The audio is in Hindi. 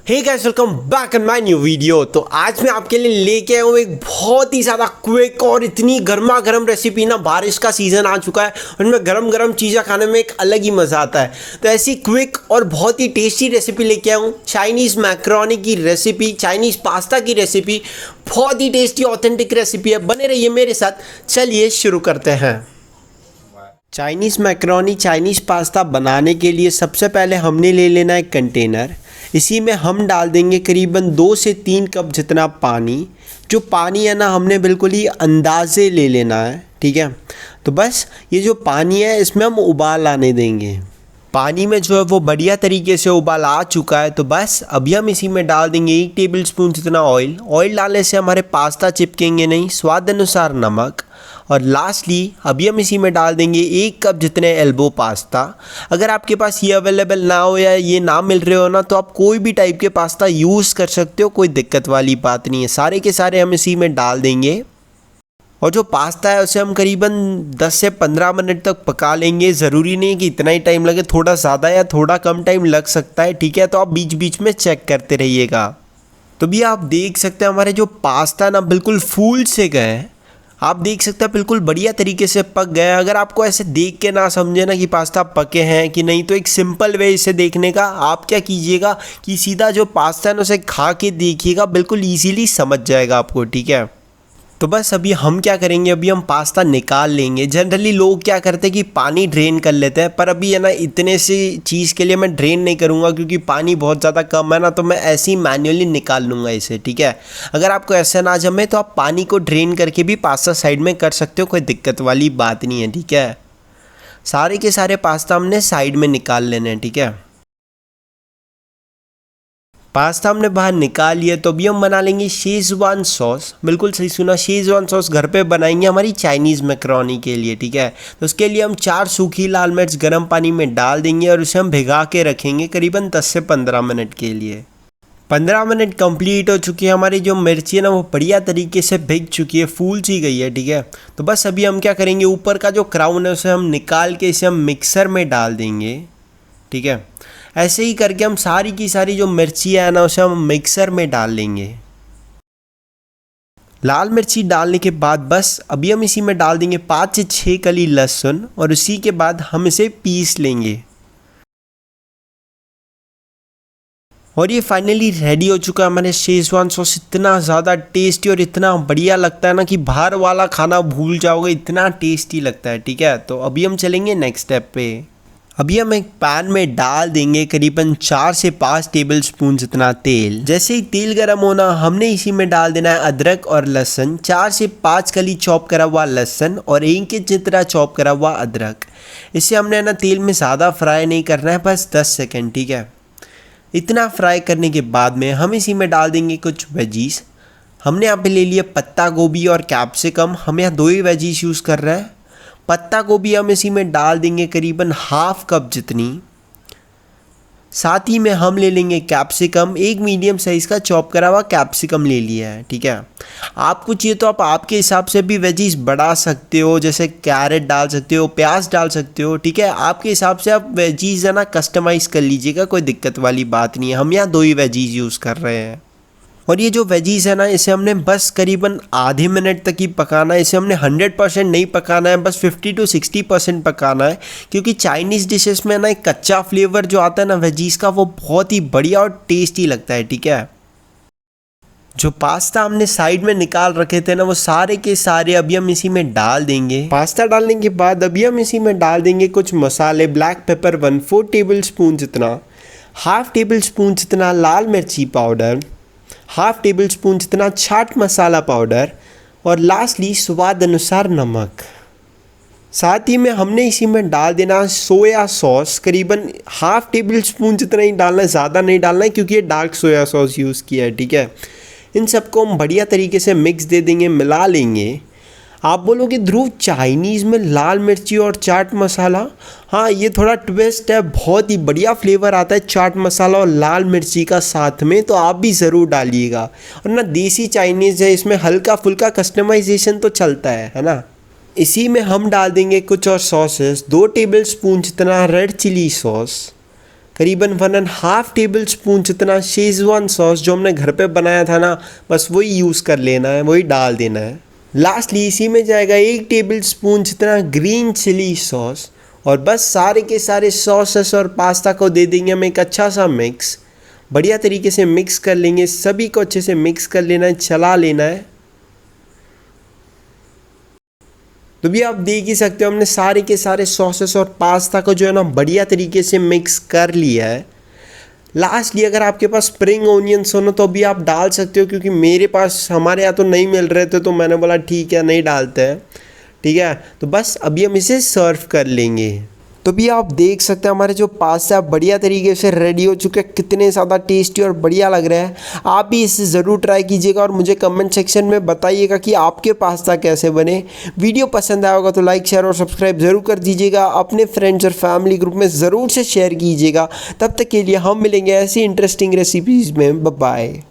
Hey guys, welcome back in my new video. तो आज मैं आपके लिए लेके आया हूँ एक बहुत ही ज़्यादा क्विक और इतनी गर्मा गर्म रेसिपी ना। बारिश का सीज़न आ चुका है और इनमें गरम गरम चीज़ें खाने में एक अलग ही मज़ा आता है। तो ऐसी क्विक और बहुत ही टेस्टी रेसिपी लेके आया हूँ, चाइनीज़ मैक्रोनी की रेसिपी, चाइनीज़ पास्ता की रेसिपी। बहुत ही टेस्टी ऑथेंटिक रेसिपी है, बने रहिए मेरे साथ। चलिए शुरू करते हैं। चाइनीज़ मैक्रोनी, चाइनीज़ पास्ता बनाने के लिए सबसे पहले हमने ले लेना है कंटेनर। इसी में हम डाल देंगे करीबन 2 से 3 कप जितना पानी। जो पानी है ना, हमने बिल्कुल ही अंदाज़े ले लेना है, ठीक है। तो बस ये जो पानी है इसमें हम उबाल आने देंगे। पानी में जो है वो बढ़िया तरीके से उबाल आ चुका है। तो बस अभी हम इसी में डाल देंगे 1 टेबलस्पून जितना ऑयल। ऑयल डालने से हमारे पास्ता चिपकेंगे नहीं। स्वाद अनुसार नमक। और लास्टली अभी हम इसी में डाल देंगे 1 कप जितने एल्बो पास्ता। अगर आपके पास ये अवेलेबल ना हो या ये ना मिल रहे हो ना, तो आप कोई भी टाइप के पास्ता यूज़ कर सकते हो, कोई दिक्कत वाली बात नहीं है। सारे के सारे हम इसी में डाल देंगे। और जो पास्ता है उसे हम करीबन 10 से 15 मिनट तक पका लेंगे। ज़रूरी नहीं है कि इतना ही टाइम लगे, थोड़ा ज़्यादा या थोड़ा कम टाइम लग सकता है, ठीक है। तो आप बीच बीच में चेक करते रहिएगा। तो भी आप देख सकते हैं हमारे जो पास्ता ना बिल्कुल फूल से गए हैं। आप देख सकते हैं बिल्कुल बढ़िया तरीके से पक गए। अगर आपको ऐसे देख के ना समझे ना कि पास्ता पके हैं कि नहीं, तो एक सिंपल वे इसे देखने का, आप क्या कीजिएगा कि सीधा जो पास्ता है ना उसे खा के देखिएगा, बिल्कुल ईजीली समझ जाएगा आपको, ठीक है। तो बस अभी हम क्या करेंगे, अभी हम पास्ता निकाल लेंगे। जनरली लोग क्या करते हैं कि पानी ड्रेन कर लेते हैं, पर अभी है ना इतने से चीज़ के लिए मैं ड्रेन नहीं करूँगा, क्योंकि पानी बहुत ज़्यादा कम है ना। तो मैं ऐसे ही मैन्युअली निकाल लूँगा इसे, ठीक है। अगर आपको ऐसा ना जमे तो आप पानी को ड्रेन करके भी पास्ता साइड में कर सकते हो, कोई दिक्कत वाली बात नहीं है, ठीक है। सारे के सारे पास्ता हमने साइड में निकाल लेने हैं, ठीक है। पास्ता हमने बाहर निकाल लिया। तो अभी हम बना लेंगे शेज़वान सॉस। बिल्कुल सही सुना, शेज़वान सॉस घर पे बनाएंगे हमारी चाइनीज़ मैक्रोनी के लिए, ठीक है। तो उसके लिए हम 4 सूखी लाल मिर्च गर्म पानी में डाल देंगे और उसे हम भिगा के रखेंगे करीबन 10 से 15 मिनट के लिए। 15 मिनट कंप्लीट हो चुकी है। हमारी जो मिर्ची है ना वो बढ़िया तरीके से भिग चुकी है, फूल सी गई है, ठीक है। तो बस अभी हम क्या करेंगे, ऊपर का जो क्राउन है उसे हम निकाल के इसे हम मिक्सर में डाल देंगे, ठीक है। ऐसे ही करके हम सारी की सारी जो मिर्ची है ना उसे हम मिक्सर में डाल लेंगे। लाल मिर्ची डालने के बाद बस अभी हम इसी में डाल देंगे 5 से 6 कली लहसुन और उसी के बाद हम इसे पीस लेंगे। और ये फाइनली रेडी हो चुका है हमारे शेज़वान सॉस। इतना ज़्यादा टेस्टी और इतना बढ़िया लगता है ना कि बाहर वाला खाना भूल जाओगे, इतना टेस्टी लगता है, ठीक है। तो अभी हम चलेंगे नेक्स्ट स्टेप पे। अभी हम एक पैन में डाल देंगे करीबन 4 से 5 टेबलस्पून जितना तेल। जैसे ही तेल गर्म होना, हमने इसी में डाल देना है अदरक और लहसुन। 4 से 5 कली चॉप करा हुआ लहसुन और 1 इंच जितना चॉप करा हुआ अदरक। इसे हमने ना तेल में ज़्यादा फ्राई नहीं करना है, बस 10 सेकेंड, ठीक है। इतना फ्राई करने के बाद में हम इसी में डाल देंगे कुछ वेजीज। हमने यहाँ पे ले लिया पत्ता गोभी और कैप्सिकम। हम यहाँ 2 ही वेजीज यूज़ कर रहे हैं। पत्ता गोभी हम इसी में डाल देंगे करीबन ½ कप जितनी। साथ ही में हम ले लेंगे कैप्सिकम, एक मीडियम साइज़ का चॉप करा हुआ कैप्सिकम ले लिया है, ठीक है। आपको चाहिए तो आप आपके हिसाब से भी वेजीज बढ़ा सकते हो, जैसे कैरेट डाल सकते हो, प्याज डाल सकते हो, ठीक है। आपके हिसाब से आप वेजीज है ना कस्टमाइज़ कर लीजिएगा, कोई दिक्कत वाली बात नहीं है। हम यहाँ 2 ही वेजीज यूज़ कर रहे हैं। और ये जो वेजीज है ना इसे हमने बस करीबन आधे मिनट तक ही पकाना है। इसे हमने 100% नहीं पकाना है, बस 50 to 60% पकाना है, क्योंकि चाइनीज़ डिशेस में ना एक कच्चा फ्लेवर जो आता है ना वेजीज का, वो बहुत ही बढ़िया और टेस्टी लगता है, ठीक है। जो पास्ता हमने साइड में निकाल रखे थे ना, वो सारे के सारे अभी हम इसी में डाल देंगे। पास्ता डालने के बाद अभी हम इसी में डाल देंगे कुछ मसाले। ब्लैक पेपर 1/4 टेबलस्पून जितना, ½ टेबलस्पून जितना लाल मिर्ची पाउडर, ½ टेबलस्पून जितना चाट मसाला पाउडर और लास्टली स्वाद अनुसार नमक। साथ ही में हमने इसी में डाल देना सोया सॉस। करीबन ½ टेबलस्पून जितना ही डालना है, ज़्यादा नहीं डालना है, क्योंकि ये डार्क सोया सॉस यूज़ किया है, ठीक है। इन सबको हम बढ़िया तरीके से मिक्स दे देंगे, मिला लेंगे। आप बोलोगे ध्रुव, चाइनीज़ में लाल मिर्ची और चाट मसाला? हाँ, ये थोड़ा ट्विस्ट है, बहुत ही बढ़िया फ्लेवर आता है चाट मसाला और लाल मिर्ची का साथ में, तो आप भी ज़रूर डालिएगा। और ना देसी चाइनीज़ है, इसमें हल्का फुल्का कस्टमाइजेशन तो चलता है ना। इसी में हम डाल देंगे कुछ और सॉसेस। 2 टेबलस्पून जितना रेड चिली सॉस, करीबन 1.5 टेबल स्पून जितना शेजवान सॉस जो हमने घर पे बनाया था ना, बस वही यूज़ कर लेना है, वही डाल देना है। लास्टली इसी में जाएगा 1 टेबल स्पून जितना ग्रीन चिली सॉस, और बस सारे के सारे सॉसेस और पास्ता को दे देंगे हम एक अच्छा सा मिक्स। बढ़िया तरीके से मिक्स कर लेंगे, सभी को अच्छे से मिक्स कर लेना है, चला लेना है। तो भी आप देख ही सकते हो हमने सारे के सारे सॉसेस और पास्ता को जो है ना बढ़िया तरीके से मिक्स कर लिया है। लास्टली अगर आपके पास स्प्रिंग ओनियंस हो ना तो भी आप डाल सकते हो, क्योंकि मेरे पास हमारे यहाँ तो नहीं मिल रहे थे, तो मैंने बोला ठीक है नहीं डालते हैं। ठीक है, तो बस अभी हम इसे सर्व कर लेंगे। तो भी आप देख सकते हैं हमारे जो पास्ता बढ़िया तरीके से रेडी हो चुके हैं, कितने ज़्यादा टेस्टी और बढ़िया लग रहा है। आप भी इसे ज़रूर ट्राई कीजिएगा और मुझे कमेंट सेक्शन में बताइएगा कि आपके पास्ता कैसे बने। वीडियो पसंद आया होगा तो लाइक शेयर और सब्सक्राइब ज़रूर कर दीजिएगा, अपने फ्रेंड्स और फैमिली ग्रुप में ज़रूर से शेयर कीजिएगा। तब तक के लिए हम मिलेंगे ऐसी इंटरेस्टिंग रेसिपीज़ में। Bye bye.